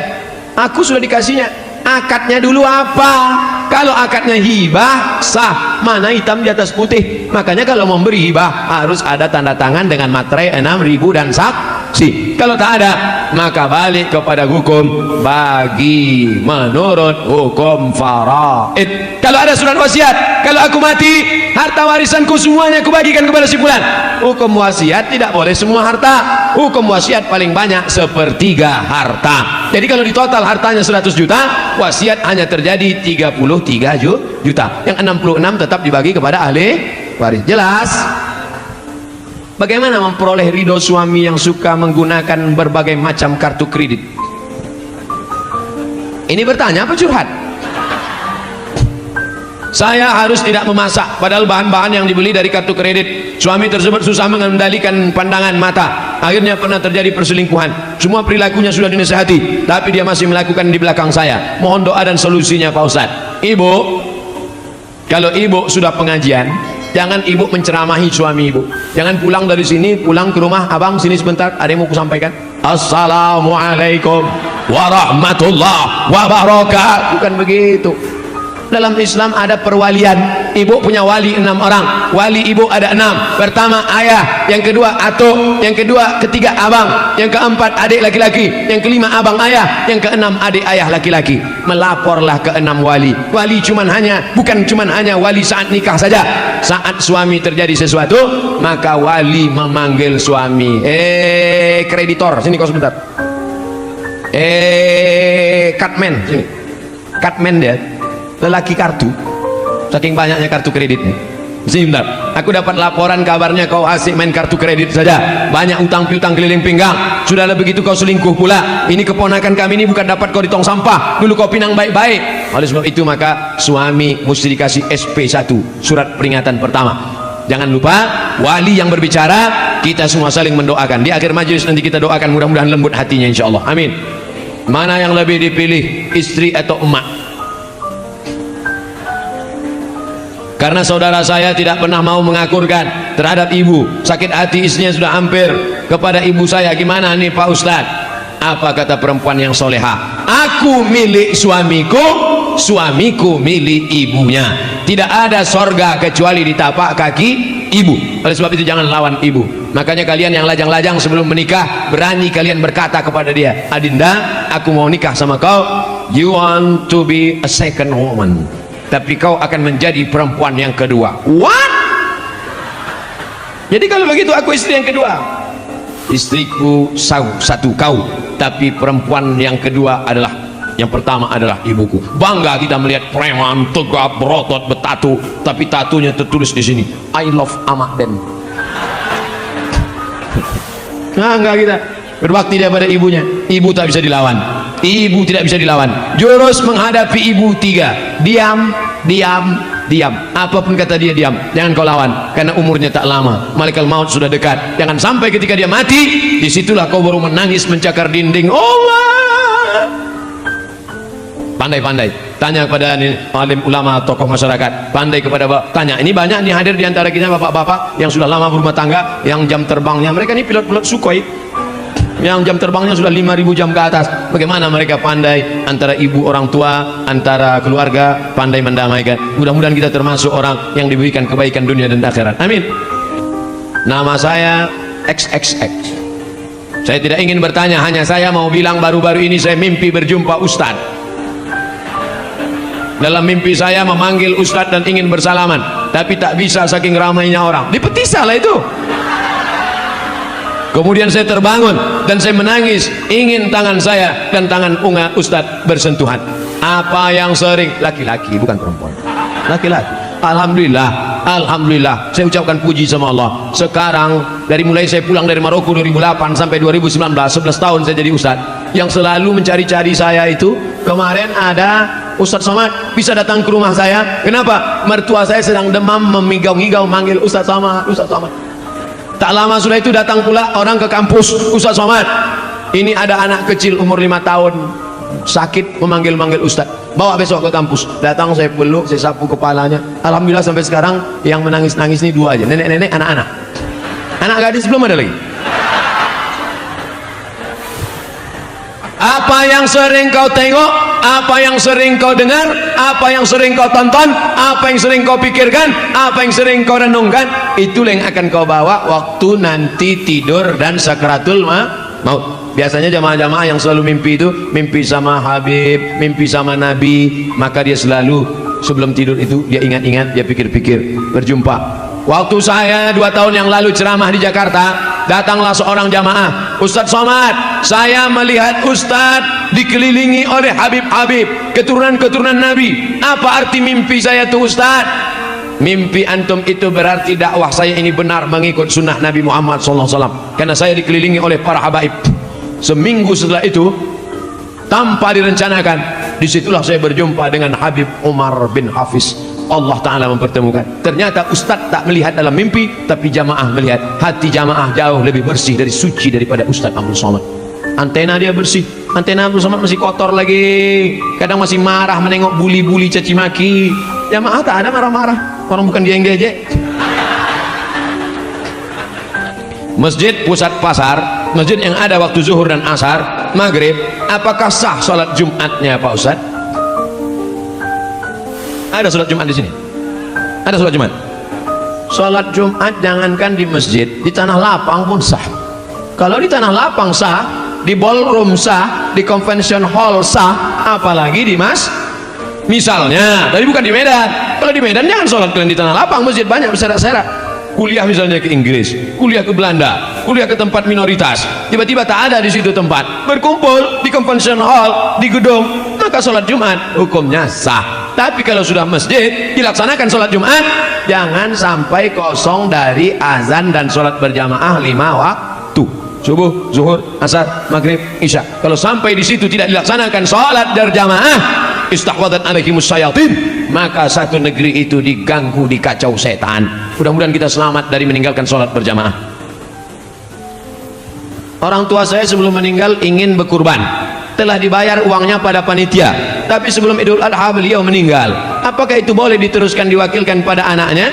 aku sudah dikasihnya, akadnya dulu apa? Kalau akadnya hibah sah, mana hitam di atas putih. Makanya kalau memberi hibah harus ada tanda tangan dengan materai 6.000 dan saksi. Kalau tak ada, maka balik kepada hukum bagi menurut hukum faraid. Kalau ada surat wasiat, kalau aku mati, harta warisanku semuanya aku bagikan kepada si fulan. Hukum wasiat tidak boleh semua harta. Hukum wasiat paling banyak 1/3 harta. Jadi kalau di total hartanya 100 juta, wasiat hanya terjadi 33 juta. Yang 66 tetap dibagi kepada ahli waris. Jelas? Bagaimana memperoleh ridho suami yang suka menggunakan berbagai macam kartu kredit? Ini bertanya apa curhat? Saya harus tidak memasak, padahal bahan-bahan yang dibeli dari kartu kredit. Suami tersebut susah mengendalikan pandangan mata. Akhirnya pernah terjadi perselingkuhan. Semua perilakunya sudah dinasihati, tapi dia masih melakukan di belakang saya. Mohon doa dan solusinya Pak Ustadz. Ibu, kalau ibu sudah pengajian, jangan ibu menceramahi suami ibu. Jangan pulang dari sini, pulang ke rumah, abang sini sebentar, ada yang mau kusampaikan. Assalamualaikum warahmatullahi wabarakatuh. Bukan begitu. Dalam Islam ada perwalian. Ibu punya wali 6 orang. Wali ibu ada 6. Pertama ayah, yang kedua atuk, yang kedua ketiga abang, yang keempat adik laki-laki, yang kelima abang ayah, yang keenam adik ayah laki-laki. Melaporlah ke 6 wali. Wali bukan cuman hanya wali saat nikah saja. Saat suami terjadi sesuatu, maka wali memanggil suami. Kreditor, sini kau sebentar. Cutman, sini. Cutman dia. Lelaki kartu, saking banyaknya kartu kreditnya. Sebentar, aku dapat laporan kabarnya kau asik main kartu kredit saja, banyak utang piutang keliling pinggang. Sudahlah begitu kau selingkuh pula. Ini keponakan kami ini bukan dapat kau di tong sampah, dulu kau pinang baik-baik. Oleh sebab itu maka suami mesti dikasih SP1, surat peringatan pertama. Jangan lupa wali yang berbicara, kita semua saling mendoakan. Di akhir majelis nanti kita doakan mudah-mudahan lembut hatinya insyaallah. Amin. Mana yang lebih dipilih, istri atau emak? Karena saudara saya tidak pernah mau mengakurkan terhadap ibu. Sakit hati istrinya sudah hampir kepada ibu saya. Gimana nih Pak Ustadz? Apa kata perempuan yang soleha? Aku milik suamiku, suamiku milik ibunya. Tidak ada sorga kecuali di tapak kaki ibu. Oleh sebab itu jangan lawan ibu. Makanya kalian yang lajang-lajang sebelum menikah, berani kalian berkata kepada dia, Adinda, aku mau nikah sama kau, you want to be a second woman, tapi kau akan menjadi perempuan yang kedua. What? Jadi kalau begitu aku istri yang kedua. Istriku satu kau, tapi perempuan yang kedua adalah, yang pertama adalah ibuku. Bangga kita melihat preman tegap berotot bertatu, tapi tatunya tertulis di sini, I love Ahmad Den. Nah, enggak, kita berbakti daripada ibunya. Ibu tak bisa dilawan, ibu tidak bisa dilawan. Jurus menghadapi ibu 3: diam, diam, diam. Apapun kata dia, diam, jangan kau lawan, karena umurnya tak lama, malaikat maut sudah dekat. Jangan sampai ketika dia mati, disitulah kau baru menangis mencakar dinding. Allah, pandai-pandai tanya kepada alim ulama, tokoh masyarakat, pandai kepada tanya. Ini banyak nih hadir di antara kita bapak-bapak yang sudah lama berumah tangga, yang jam terbangnya, mereka ini pilot-pilot Sukhoi yang jam terbangnya sudah 5.000 jam ke atas. Bagaimana mereka pandai antara ibu orang tua, antara keluarga, pandai mendamaikan. Mudah-mudahan kita termasuk orang yang diberikan kebaikan dunia dan akhirat. Amin. Nama saya XXX. Saya tidak ingin bertanya, hanya saya mau bilang baru-baru ini saya mimpi berjumpa Ustadz. Dalam mimpi saya memanggil Ustadz dan ingin bersalaman, tapi tak bisa saking ramainya orang. Di Petisa lah itu. Kemudian saya terbangun dan saya menangis, ingin tangan saya dan tangan Ustadz bersentuhan. Apa yang sering, laki-laki bukan perempuan, laki-laki. Alhamdulillah, alhamdulillah, saya ucapkan puji sama Allah. Sekarang dari mulai saya pulang dari Maroko 2008 sampai 2019, 11 tahun saya jadi Ustadz. Yang selalu mencari-cari saya itu, kemarin ada Ustadz Somad bisa datang ke rumah saya. Kenapa? Mertua saya sedang demam, memigau-migau manggil Ustadz Somad, Ustadz Somad. Tak lama sudah itu datang pula orang ke kampus, Ustadz Somad, ini ada anak kecil umur 5 tahun sakit, memanggil-manggil Ustadz, bawa besok ke kampus. Datang, saya peluk, saya sapu kepalanya. Alhamdulillah sampai sekarang yang menangis-nangis ini 2 aja, nenek-nenek, anak-anak. Anak gadis belum ada lagi. Apa yang sering kau tengok, apa yang sering kau dengar, apa yang sering kau tonton, apa yang sering kau pikirkan, apa yang sering kau renungkan, itulah yang akan kau bawa waktu nanti tidur dan sakaratul maut. Biasanya jamaah-jamaah yang selalu mimpi itu, mimpi sama Habib, mimpi sama Nabi, maka dia selalu sebelum tidur itu dia ingat-ingat, dia pikir-pikir berjumpa. Waktu saya 2 tahun yang lalu ceramah di Jakarta, datanglah seorang jamaah, Ustadz Somad, saya melihat Ustadz dikelilingi oleh Habib-Habib, keturunan-keturunan Nabi. Apa arti mimpi saya tuh Ustadz? Mimpi antum itu berarti dakwah saya ini benar mengikut sunnah Nabi Muhammad SAW, karena saya dikelilingi oleh para habaib. Seminggu setelah itu, tanpa direncanakan, disitulah saya berjumpa dengan Habib Umar bin Hafiz. Allah Ta'ala mempertemukan. Ternyata Ustadz tak melihat dalam mimpi, tapi jamaah melihat. Hati jamaah jauh lebih bersih dari suci daripada Ustadz Abdul Somad. Antena dia bersih, antena Abdul Somad masih kotor lagi, kadang masih marah menengok buli-buli caci maki. Jamaah tak ada marah-marah, orang bukan dia yang diajak. Masjid pusat pasar, masjid yang ada waktu zuhur dan asar, maghrib, apakah sah sholat Jumatnya Pak Ustadz? Ada sholat Jumat di sini? Ada sholat Jumat? Sholat Jumat jangankan di masjid, di tanah lapang pun sah. Kalau di tanah lapang sah, di ballroom sah, di convention hall sah, apalagi di misalnya, tapi bukan di Medan. Kalau di Medan jangan sholat kalian di tanah lapang, masjid banyak berserak-serak. Kuliah misalnya ke Inggris, kuliah ke Belanda, kuliah ke tempat minoritas, tiba-tiba tak ada di situ tempat, berkumpul di convention hall, di gedung, maka sholat Jumat hukumnya sah. Tapi kalau sudah masjid dilaksanakan sholat Jumat, jangan sampai kosong dari azan dan sholat berjamaah 5 waktu, subuh, zuhur, asar, maghrib, isya. Kalau sampai di situ tidak dilaksanakan sholat berjamaah, istahwadat alaihimus syayatin, maka satu negeri itu diganggu, dikacau setan. Mudah-mudahan kita selamat dari meninggalkan sholat berjamaah. Orang tua saya sebelum meninggal ingin berkurban, telah dibayar uangnya pada panitia, tapi sebelum Idul Adha beliau meninggal. Apakah itu boleh diteruskan, diwakilkan pada anaknya?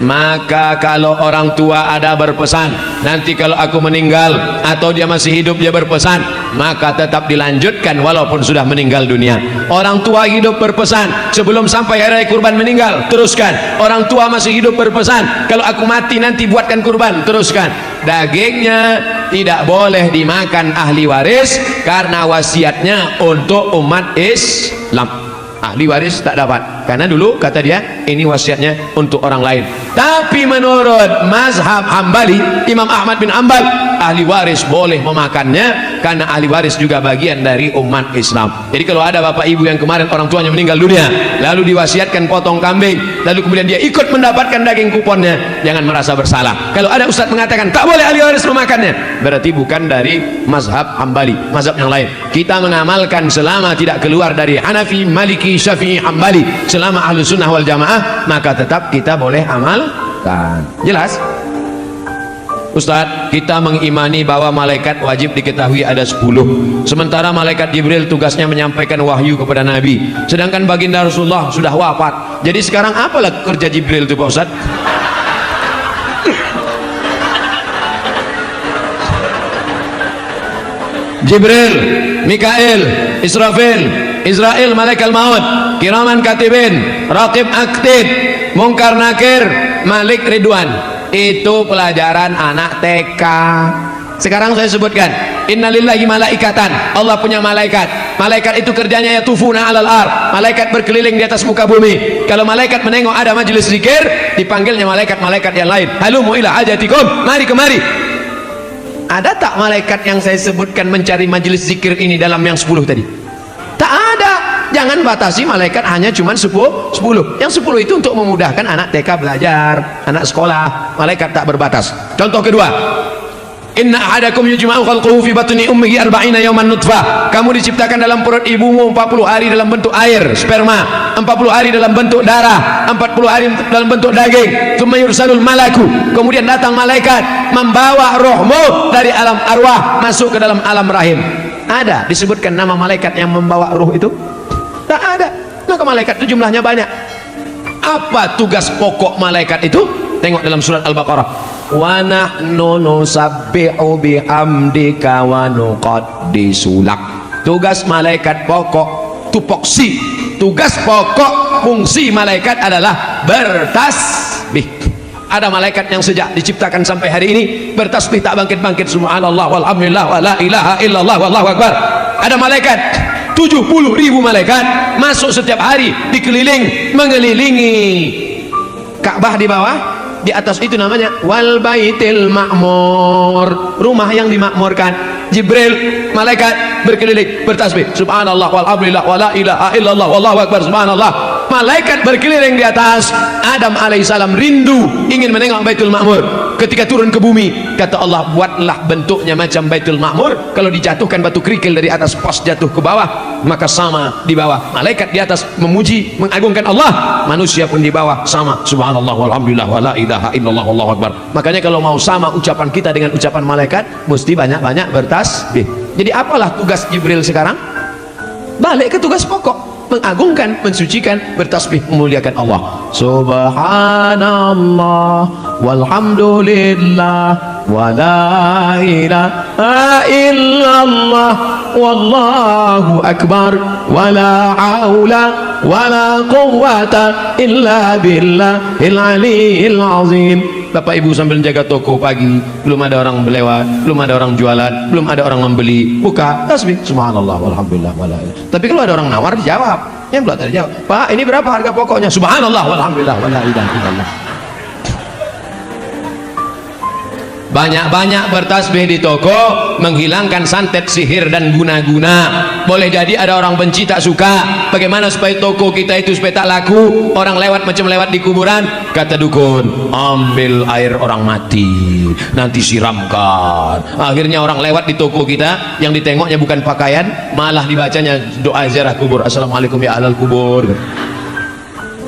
Maka kalau orang tua ada berpesan, nanti kalau aku meninggal atau dia masih hidup dia berpesan, maka tetap dilanjutkan walaupun sudah meninggal dunia. Orang tua hidup berpesan, sebelum sampai hari kurban meninggal, teruskan. Orang tua masih hidup berpesan, kalau aku mati nanti buatkan kurban, teruskan. Dagingnya tidak boleh dimakan ahli waris karena wasiatnya untuk umat Islam. Ahli waris tak dapat, karena dulu kata dia ini wasiatnya untuk orang lain. Tapi menurut mazhab Hambali, Imam Ahmad bin Hanbal, ahli waris boleh memakannya karena ahli waris juga bagian dari umat Islam. Jadi kalau ada bapak ibu yang kemarin orang tuanya meninggal dunia, lalu diwasiatkan potong kambing, lalu kemudian dia ikut mendapatkan daging kuponnya, jangan merasa bersalah. Kalau ada ustadz mengatakan tak boleh ahli waris memakannya, berarti bukan dari mazhab Hambali, mazhab yang lain. Kita mengamalkan selama tidak keluar dari Hanafi, Maliki, Syafi'i, Hambali, selama ahlu sunnah wal jamaah, maka tetap kita boleh amalkan. Jelas? Ustadz, kita mengimani bahwa malaikat wajib diketahui ada 10, sementara malaikat Jibril tugasnya menyampaikan wahyu kepada Nabi, sedangkan baginda Rasulullah sudah wafat. Jadi sekarang apalah kerja Jibril itu Pak Ustadz? Jibril, Mikail, Israfil, Israel malaikat maut, kiraman katibin, raqib aktid, mungkar nakir, malik ridwan. Itu pelajaran anak TK. Sekarang saya sebutkan, innalillahi malaikatan, Allah punya malaikat. Malaikat itu kerjanya yatufuna alal ar, malaikat berkeliling di atas muka bumi. Kalau malaikat menengok ada majelis zikir, dipanggilnya malaikat-malaikat yang lain, halumu ila hajatikum, mari kemari. Ada tak malaikat yang saya sebutkan mencari majelis zikir ini dalam yang 10 tadi? Tak ada. Jangan batasi malaikat hanya cuma 10. Yang 10 itu untuk memudahkan anak TK belajar, anak sekolah. Malaikat tak berbatas. Contoh kedua, inna ahadakum yujma'u khalquhu fi batni ummihi 40 yawman nutfah. Kamu diciptakan dalam perut ibumu 40 hari dalam bentuk air, sperma, 40 hari dalam bentuk darah, 40 hari dalam bentuk daging. Tsumma yursalul malaku, kemudian datang malaikat membawa rohmu dari alam arwah masuk ke dalam alam rahim. Ada disebutkan nama malaikat yang membawa roh itu? Tak ada. Maka malaikat itu jumlahnya banyak. Apa tugas pokok malaikat itu? Tengok dalam surat Al-Baqarah. Wa nahnu nusabbihu bihamdika wa nuqaddisu lak. Tugas malaikat pokok, tupoksi. Tugas pokok fungsi malaikat adalah bertasbih. Ada malaikat yang sejak diciptakan sampai hari ini bertasbih tak bangkit-bangkit, subhanallah walhamdulillah wa la ilaha illallah wallahu akbar. Ada malaikat 70.000 malaikat masuk setiap hari dikeliling mengelilingi Ka'bah di bawah, di atas itu namanya wal baitil ma'mur, rumah yang dimakmurkan. Jibril malaikat berkeliling bertasbih subhanallah walhamdulillah wa la ilaha illallah wallahu akbar, subhanallah. Malaikat berkeliling di atas. Adam alaihissalam rindu ingin menengok Baitul Ma'mur. Ketika turun ke bumi, kata Allah, buatlah bentuknya macam Baitul Ma'mur. Kalau dijatuhkan batu kerikil dari atas pos jatuh ke bawah, maka sama di bawah. Malaikat di atas memuji, mengagungkan Allah, manusia pun di bawah sama subhanallah walhamdulillah wa la ilaha illallah wallahu akbar. Makanya kalau mau sama ucapan kita dengan ucapan malaikat, mesti banyak-banyak bertasbih. Jadi apalah tugas Jibril sekarang? Balik ke tugas pokok, mengagungkan, mensucikan, bertasbih, memuliakan Allah. Subhanallah walhamdulillah wa la ilaha illallah wallahu akbar wa la haula wa la quwwata illa billahil aliyyil azim. Bapak ibu sambil jaga toko pagi, belum ada orang lewat, belum ada orang jualan, belum ada orang membeli, buka tasbih subhanallah walhamdulillah wala ilaha. Tapi kalau ada orang nawar dijawab, yang belum terjawab, Pak ini berapa harga pokoknya? Subhanallah walhamdulillah wala ilaha illallah. Banyak-banyak bertasbih di toko, menghilangkan santet, sihir dan guna-guna. Boleh jadi ada orang benci, tak suka. Bagaimana supaya toko kita itu supaya tak laku? Orang lewat macam lewat di kuburan. Kata dukun, ambil air orang mati, nanti siramkan. Akhirnya orang lewat di toko kita, yang ditengoknya bukan pakaian, malah dibacanya doa ziarah kubur. Assalamualaikum ya ahlal kubur.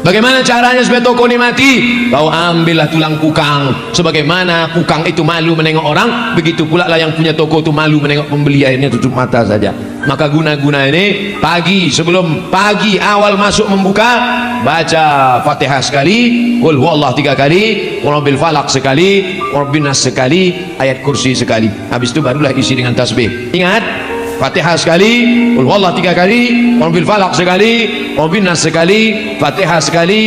Bagaimana caranya supaya toko ini mati? Kau ambillah tulang kukang. Sebagaimana kukang itu malu menengok orang, begitu pula lah yang punya toko itu malu menengok pembeli, akhirnya tutup mata saja. Maka guna-guna ini pagi, sebelum pagi awal masuk membuka, baca Fatihah sekali, qul huwallahu 3 kali, qul bil falaq sekali, qul bin nas sekali, ayat kursi sekali. Habis itu barulah isi dengan tasbih. Ingat, Fatihah sekali, qul huwallahu 3 kali, qul bil falaq sekali, qul bin nas sekali, Fatihah sekali,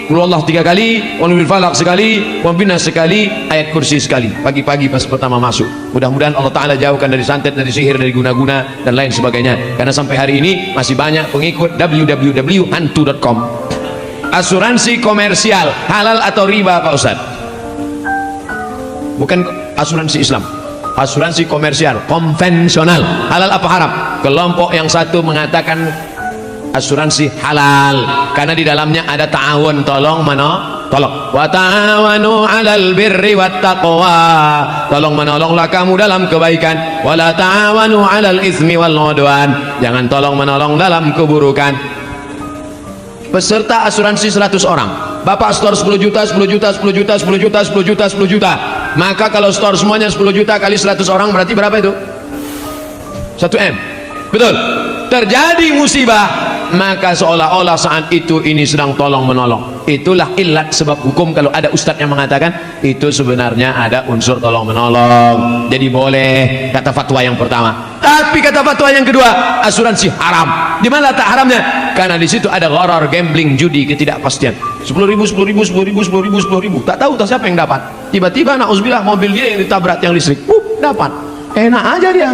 qul huwallahu 3 kali, qul bil falaq sekali, qul bin nas sekali, ayat kursi sekali. Pagi-pagi pas pertama masuk. Mudah-mudahan Allah Ta'ala jauhkan dari santet, dari sihir, dari guna-guna dan lain sebagainya. Karena sampai hari ini masih banyak pengikut www.hantu.com. Asuransi komersial halal atau riba Pak Ustaz? Bukan asuransi Islam, asuransi komersial konvensional. Halal apa haram? Kelompok yang satu mengatakan asuransi halal karena di dalamnya ada ta'awun, tolong tolong, wa ta'awanu 'alal birri wat taqwa, tolong menolonglah kamu dalam kebaikan, wa la ta'awanu 'alal itsmi wal 'udwan, jangan tolong menolong dalam keburukan. Peserta asuransi 100 orang, Bapak store 10 juta, 10 juta, 10 juta, 10 juta, 10 juta, 10 juta. Maka kalau store semuanya 10 juta kali 100 orang berarti berapa itu? 1 M. Betul. Terjadi musibah, maka seolah-olah saat itu ini sedang tolong menolong. Itulah ilat sebab hukum. Kalau ada ustadz yang mengatakan itu sebenarnya ada unsur tolong menolong, jadi boleh, kata fatwa yang pertama. Tapi kata fatwa yang kedua, asuransi haram. Di mana tak haramnya? Karena di situ ada gharar, gambling, judi, ketidakpastian. 10.000, 10.000, 10.000, 10.000, 10.000. Tak tahu tak siapa yang dapat. Tiba-tiba na'udzubillah mobil dia yang ditabrak yang listrik. Dapat. Enak aja dia.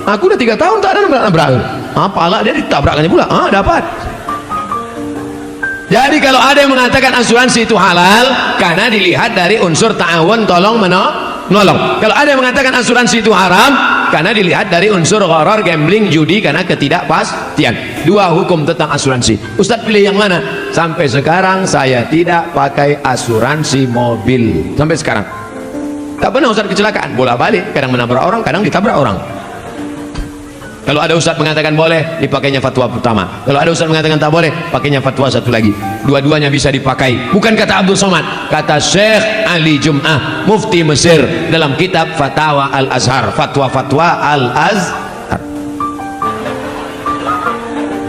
Aku udah 3 tahun tak ada nabrak. Apalah dia ditabrakkannya pula. Dapat. Jadi kalau ada yang mengatakan asuransi itu halal karena dilihat dari unsur ta'awun, tolong menolong. Kalau ada yang mengatakan asuransi itu haram karena dilihat dari unsur gharar, gambling, judi, karena ketidakpastian. Dua hukum tentang asuransi. Ustadz pilih yang mana? Sampai sekarang saya tidak pakai asuransi mobil. Sampai sekarang tak pernah Ustadz kecelakaan. Bola balik, kadang menabrak orang, kadang ditabrak orang. Kalau ada ustadz mengatakan boleh, dipakainya fatwa pertama. Kalau ada ustadz mengatakan tak boleh, pakainya fatwa satu lagi. Dua-duanya bisa dipakai. Bukan kata Abdul Somad, kata Syekh Ali Jum'ah, mufti Mesir, dalam kitab Fatawa Al-Azhar, fatwa-fatwa Al-Azhar.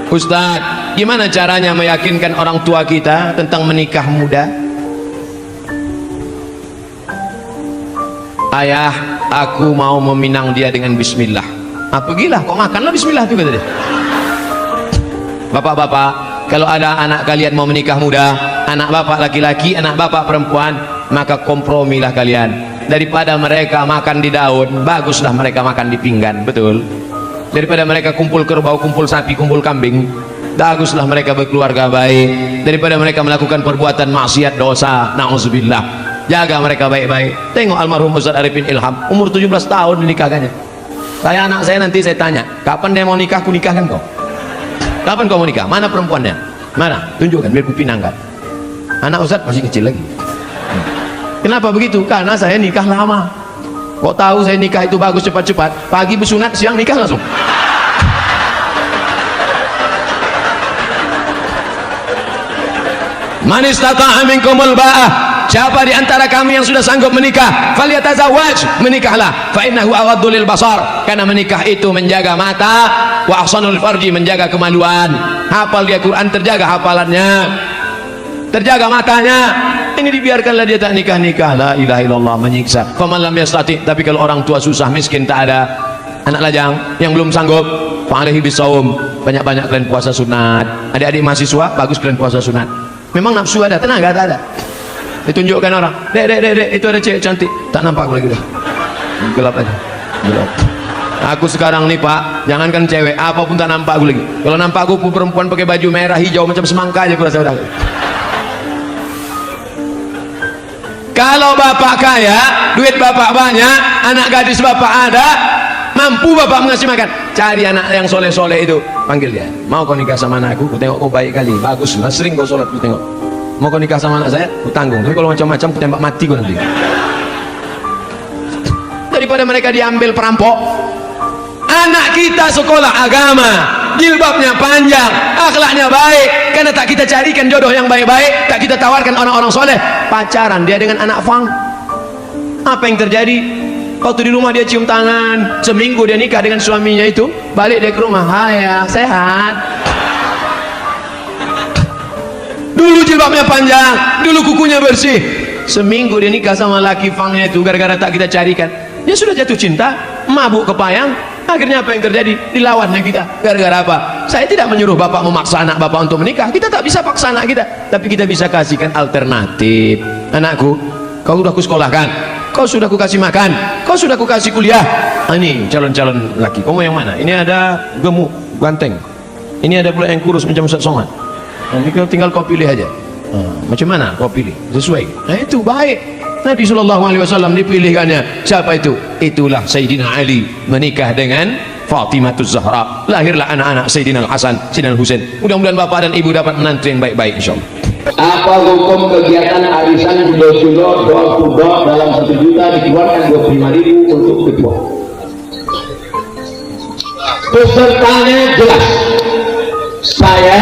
Ustadz, gimana caranya meyakinkan orang tua kita tentang menikah muda? Ayah, aku mau meminang dia dengan bismillah. Pergilah, kok makanlah bismillah itu, kata dia. Bapak-bapak, kalau ada anak kalian mau menikah muda, anak bapak laki-laki, anak bapak perempuan, maka kompromilah kalian. Daripada mereka makan di daun, baguslah mereka makan di pinggan. Betul. Daripada mereka kumpul kerbau, kumpul sapi, kumpul kambing, baguslah mereka berkeluarga baik. Daripada mereka melakukan perbuatan maksiat, dosa, na'udzubillah. Jaga mereka baik-baik. Tengok almarhum Ustaz Arifin Ilham, umur 17 tahun dinikahkannya. Anak saya nanti saya tanya, kapan dia mau nikah? Aku nikahkan kau. Kapan kau mau nikah? Mana perempuannya? Mana? Tunjukkan biar ku pinangkan. Anak Ustaz masih kecil lagi. Kenapa begitu? Karena saya nikah lama. Kok tahu saya nikah itu bagus cepat-cepat? Pagi bersunat, siang nikah langsung. Man istata'a minkumul ba'ah, siapa di antara kami yang sudah sanggup menikah, falyatazawwaj, menikahlah, fa innahu aghaddu lil basar, karena menikah itu menjaga mata, wa ahsanul farji, menjaga kemaluan. Hafal dia Quran, terjaga hafalannya, terjaga matanya. Ini dibiarkanlah dia tak nikah-nikah, la ilaha illallah, menyiksa. Faman lam yastati, tapi kalau orang tua susah, miskin, tak ada anak lajang yang belum sanggup, fa alaihi bisawm, banyak-banyak kalian puasa sunat. Adik-adik mahasiswa, bagus kalian puasa sunat. Memang nafsu ada, tenaga tak ada. Ditunjukkan orang, dek, itu ada cewek cantik, tak nampak aku lagi dah. Gelap aja, gelap. Aku sekarang nih Pak, jangankan cewek, apapun tak nampak aku lagi. Kalau nampak aku perempuan pakai baju merah hijau macam semangka aja aku rasa udah. Kalau bapak kaya, duit bapak banyak, anak gadis bapak ada, mampu bapak mengasih makan, cari anak yang soleh-soleh itu, panggil dia. Mau kau nikah sama anakku? Ku tengok kau baik kali, bagus lah, sering kau sholat, ku tengok. Mau kau nikah sama anak saya? Ku tanggung. Tapi kalau macam-macam ku tembak mati kau nanti. Daripada mereka diambil perampok. Anak kita sekolah agama, jilbabnya panjang, akhlaknya baik, karena tak kita carikan jodoh yang baik-baik, tak kita tawarkan orang-orang soleh, pacaran dia dengan anak fang. Apa yang terjadi? Waktu di rumah dia cium tangan. Seminggu dia nikah dengan suaminya itu, balik dia ke rumah, hai ya, sehat. Dulu jilbabnya panjang, dulu kukunya bersih. Seminggu dia nikah sama laki fangnya itu, gara-gara tak kita carikan, dia sudah jatuh cinta, mabuk kepayang. Akhirnya apa yang terjadi? Dilawannya kita. Gara-gara apa? Saya tidak menyuruh bapak memaksa anak bapak untuk menikah. Kita tak bisa paksa anak kita, tapi kita bisa kasihkan alternatif. Anakku, kau sudah kusekolahkan, kau sudah kukasih makan, kau sudah kukasih kuliah. Ini calon-calon laki. Kau mau yang mana? Ini ada gemuk, ganteng. Ini ada pula yang kurus macam Ustaz Somad. Ini tinggal kau pilih aja. Macam mana kau pilih? Sesuai. Nah itu baik. Nabi SAW dipilihkannya. Siapa itu? Itulah Sayyidina Ali menikah dengan Fatimahuz Zahra. Lahirlah anak-anak Sayyidina Al-Hasan, Sayyidina Al-Husain. Mudah-mudahan bapak dan ibu dapat menantu yang baik-baik insyaallah. Apa hukum kegiatan arisan judo-judo doa kudo dalam 1 juta dikeluarkan 25.000 untuk ketua? Pesertanya jelas. Saya,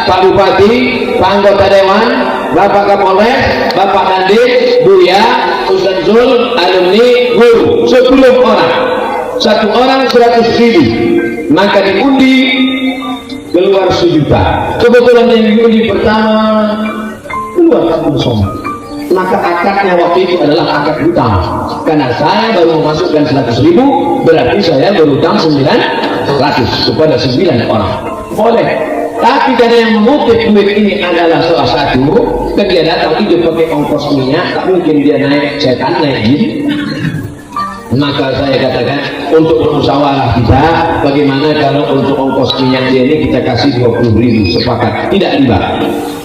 Pak Bupati, Pak Anggota Dewan, Bapak Kapolres, Bapak Dandim, Buya, Ustaz Zul, alumni, guru, 10 orang. 1 orang 100.000. Maka diundi keluar 1 juta. Kebetulan yang diundi pertama keluar kampung Somad. Maka akadnya waktu itu adalah akad hutang. Karena saya baru memasukkan 100.000, berarti saya berhutang 900 kepada 9 orang. Boleh. Tapi karena yang mengutip duit ini adalah salah satu, kan dia datang itu pakai ongkos minyak, tak mungkin dia naik setan, naik jin. Maka saya katakan untuk bermusyawarah kita, bagaimana kalau untuk ongkos minyak dia ini kita kasih 20.000, sepakat, tidak riba.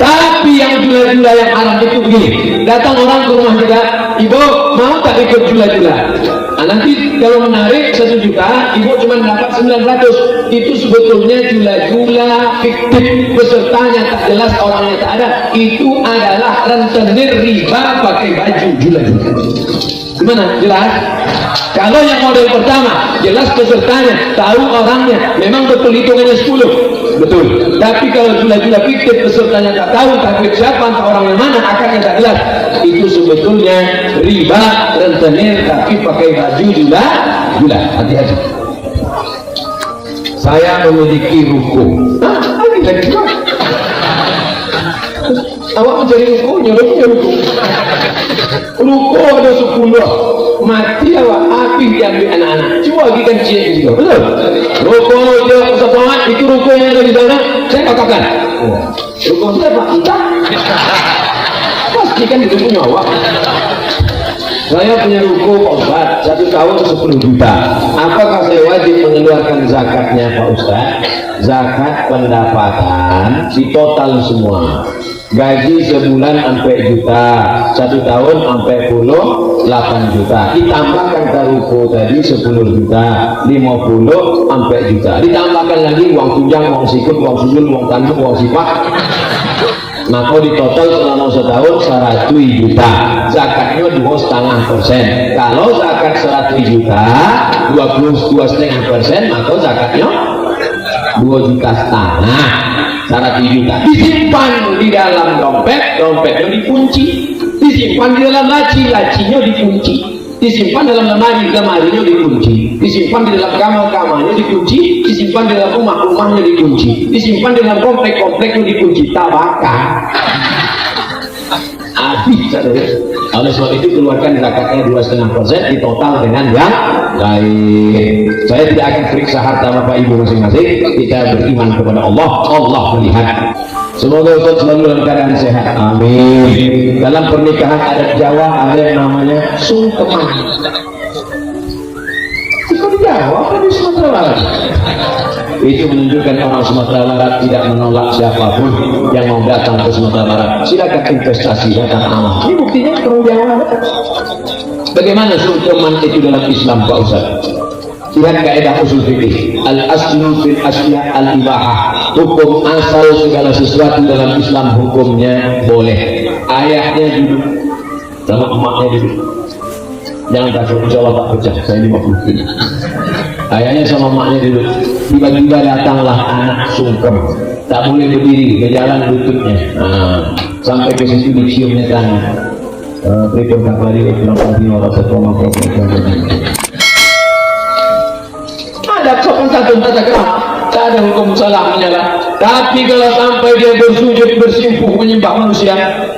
Tapi yang jula-jula yang haram itu begini, datang orang ke rumah kita, ibu mau tak ikut jula-jula? Nah, nanti kalau menarik 1 juta, ibu cuma dapat 900. Itu sebetulnya jula-jula fiktif, pesertanya tak jelas, orangnya tak ada. Itu adalah rentenir riba pakai baju jula-jula. Gimana? Jelas? Kalau yang model pertama, jelas pesertanya, tahu orangnya, memang betul hitungannya 10. Betul. Tapi kalau jula-jula fiktif, pesertanya tak tahu, takut siapa, entah orangnya mana, akarnya tak jelas. Itu sebetulnya riba rentenir, tapi pakai baju jula-jula. Hati-hati. Saya memiliki ruko. Lagi. Awak mencari ruko, nyuruhnya ruko. Ruko ada 10. Mati awak, api diambil anak-anak. Cuma lagi kan cia juga. Betul? Ruko dia sepangat, itu ruko yang ada di sana, saya katakan. Ruko siapa? Entah. Pasti kan itu punya awak. Saya punya ruko Pak Ustaz, 1 tahun 10 juta. Apakah saya wajib mengeluarkan zakatnya Pak Ustaz? Zakat pendapatan di total semua. Gaji sebulan sampai juta, 1 tahun sampai 8 juta. Ditambahkan ke ruko tadi 10 juta, 50 sampai juta. Ditambahkan lagi uang tunjang, uang sikut, uang sujud, uang tanduk, uang sifat. Maka di total selama setahun 100 juta. Zakatnya 2,5%. Kalau zakat 100 juta 22,5%, maka zakatnya 2,5 juta. 100 juta disimpan di dalam dompet, dompetnya dikunci. Disimpan di dalam laci, lacinya dikunci. Disimpan dalam lemari, lemarinya dikunci. Disimpan di dalam kamar, kamarnya dikunci. Disimpan di dalam rumah, rumahnya dikunci. Disimpan di dalam komplek, kompleknya dikunci. Tabaka habis. Oleh sebab itu keluarkan zakatnya 2,5% di total dengan yang lain. Saya tidak akan periksa harta bapak ibu masing-masing. Kita beriman kepada Allah. Allah melihat. Semoga Ustaz selalu dalam keadaan sehat. Amin. Dalam pernikahan adat Jawa ada yang namanya sungkeman. Itu di Jawa apa di Sumatera Barat? Itu menunjukkan orang Sumatera Barat tidak menolak siapapun yang mau datang ke Sumatera Barat. Silakan investasi, datang amal. Ini buktinya orang Jawa. Bagaimana sungkeman itu dalam Islam Pak Ustaz? Lihat kaidah usul fikih. Al-aslu fil asya al-ibahah. Hukum asal segala sesuatu dalam Islam hukumnya boleh. Ayahnya duduk sama emaknya duduk. Jangan takut, insya Allah tak pecah. Saya 50 kilo. Ayahnya sama emaknya duduk. Tiba-tiba datanglah anak sungkem. Tak boleh berdiri, berjalan lututnya. Sampai ke situ diciumnya tangan. Pripun kabari, kurang pagi, orang tertolong, adab sopan santun tata krama, tak ada hukum salah menyala. Tapi kalau sampai dia bersujud bersimpuh menyembah manusia,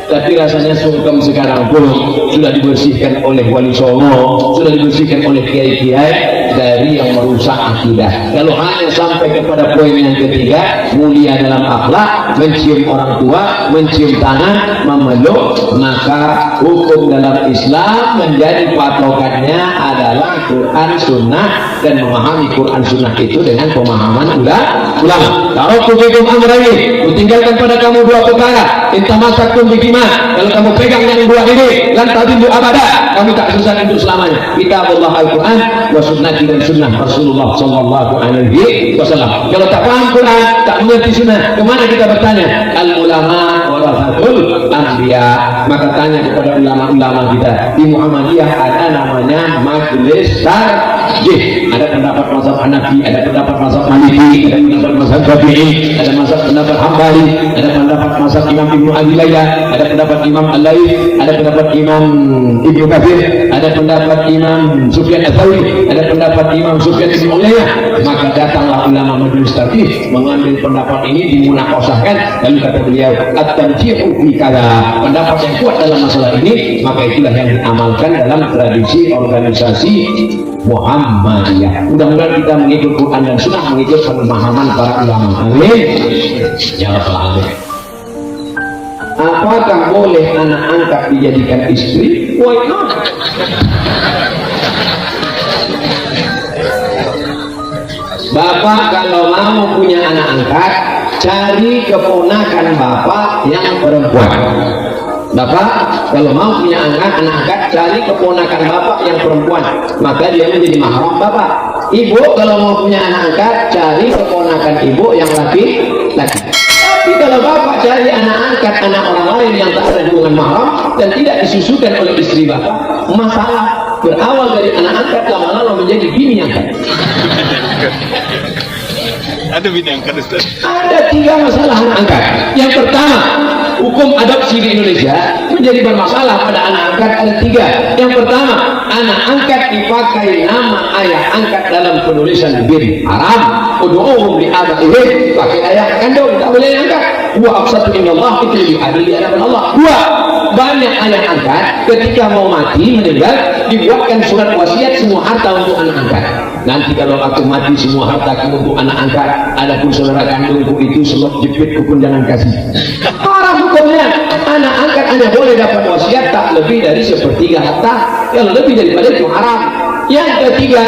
tapi rasanya sungkem sekarang pun sudah dibersihkan oleh wali songo, sudah dibersihkan oleh kiai-kiai dari yang merusak akidah. Kalau hanya sampai kepada poin yang ketiga, mulia dalam akhlak, mencium orang tua, mencium tangan, memeluk, maka hukum dalam Islam menjadi patokannya adalah Quran Sunnah, dan memahami Quran Sunnah itu dengan pemahaman ulama. Taraktukum amrayni, kutinggalkan pada kamu dua perkara. Intamasaktum bihima, kalau kamu pegang yang dua ini, lan tadillu abada, kamu tak sesat untuk selamanya. Kitabullah Al-Quran wa sunnati, dan sunnah Rasulullah sallallahu alaihi wasallam. Kalau tak paham Quran, tak mengerti sunnah, kemana kita bertanya? Al-ulama warasatul anbiya. Maka tanya kepada ulama-ulama kita. Di Muhammadiyah ada namanya majelis tarjih. Ada pendapat mazhab Hanafi, ada pendapat mazhab Maliki, ada pendapat mazhab Syafi'i, ada mazhab pendapat Hambali, ada pendapat mazhab Imam Ibnu Abi Layla, ada pendapat Imam Al-Laits, ada pendapat Imam Ibnu Katsir, ada pendapat Imam Sufyan Ats-Tsauri, ada pendapat Imam Sufyan Ibnu Uyainah. Maka datanglah ulama majelis tarjih mengambil pendapat ini, dimunaqashahkan, lalu kata beliau, at-tarjihu fi kada, pendapat yang kuat dalam masalah ini, maka itulah yang diamalkan dalam tradisi organisasi Muhammadiyah. Mudah-mudahan kita mengikut Quran dan Sunnah, mengikut pemahaman para ulama. Amin. Ya Rabbal Alamin. Apakah boleh anak angkat dijadikan istri? Why not? Bapak kalau mau punya anak angkat, cari keponakan bapak yang perempuan. Bapak kalau mau punya anak angkat, cari keponakan bapak yang perempuan, maka dia menjadi mahram bapak. Ibu kalau mau punya anak angkat, cari keponakan ibu yang laki-laki. Tapi kalau bapak cari anak angkat anak orang lain yang tak ada hubungan mahram dan tidak disusukan oleh istri bapak, masalah berawal dari anak angkat lama-lama menjadi bini angkat. Ada bini angkat, Ustaz? Ada 3 masalah anak angkat. Yang pertama, hukum adopsi di Indonesia menjadi bermasalah pada anak angkat ada 3. Yang pertama, anak angkat dipakai nama ayah angkat dalam penulisan BIM, haram. Ud'uhum li abaihim, pakai ayah kandung, tak boleh angkat. Wa aqsatu inallah, itu lebih adil di hadapan Allah. 2, banyak ayah angkat ketika mau mati meninggal dibuatkan surat wasiat semua harta untuk anak angkat. Nanti kalau aku mati semua hartaku untuk anak angkat, adapun saudara kandungku itu selot jepit pun jangan kasih. Haram hukumnya. Anak angkat hanya boleh dapat wasiat tak lebih dari 1/3 harta. Kalau lebih daripada itu haram. Yang ketiga,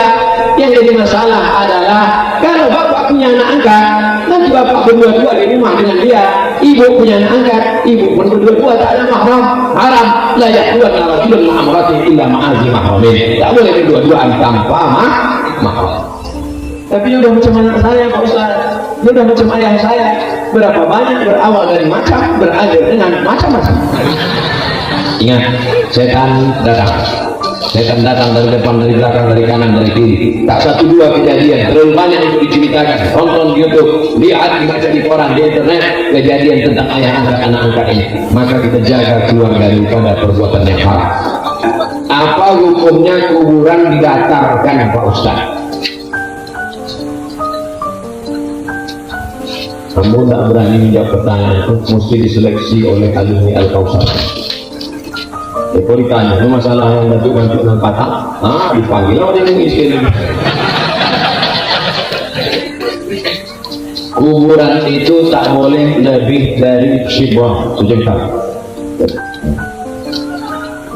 yang jadi masalah adalah kalau bapak punya anak angkat, nanti bapak berdua-dua di rumah dengan dia. Ibu punya anak angkat, ibu pun berdua-dua, tak ada mahram. Haram. La yaqulan rajulun ma'amrati illa ma'azi mahramin. Tak boleh berdua-duaan tanpa mahram. Tapi dia udah macam anak saya Pak Ustaz, dia udah macam ayah saya. Berapa banyak berawal dari macam, berakhir dengan macam-macam. Ingat, setan datang. Setan datang dari depan, dari belakang, dari kanan, dari kiri. Tak 1-2 kejadian, terlalu banyak untuk diceritakan. Tonton di YouTube, lihat, baca di koran, di internet, kejadian tentang ayah angkat, anak angkat ini. Maka kita jaga keluarga daripada perbuatan yang haram. Apa hukumnya kuburan didatarkan Pak Ustaz? Kamu tak berani menjawab pertanyaan itu, mesti diseleksi oleh alumni Al-Kausar. Kalau ditanya, itu masalah yang bantu-bantu dengan patah, dipanggil orang yang miskin. Kuburan itu tak boleh lebih dari sibah sejengkal.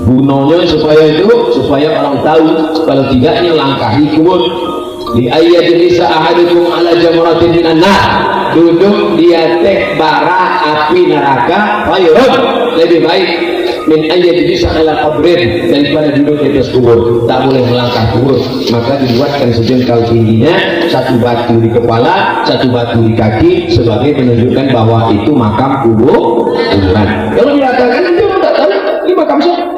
Gunanya supaya orang tahu, kalau tidaknya langkahi kubur. Li ayyadilisa ahadukum ala jamratin minan nar, duduk di atas bara api neraka, khairun, lebih baik min ayyadilisa ala qabrin, daripada duduk di atas kubur. Tak boleh melangkah kubur, maka dibuatkan sejengkal tingginya, 1 batu di kepala, 1 batu di kaki, sebagai menunjukkan bahwa itu makam kuburan. Kalau dikatakan nanti orang tak tahu ini makam siapa,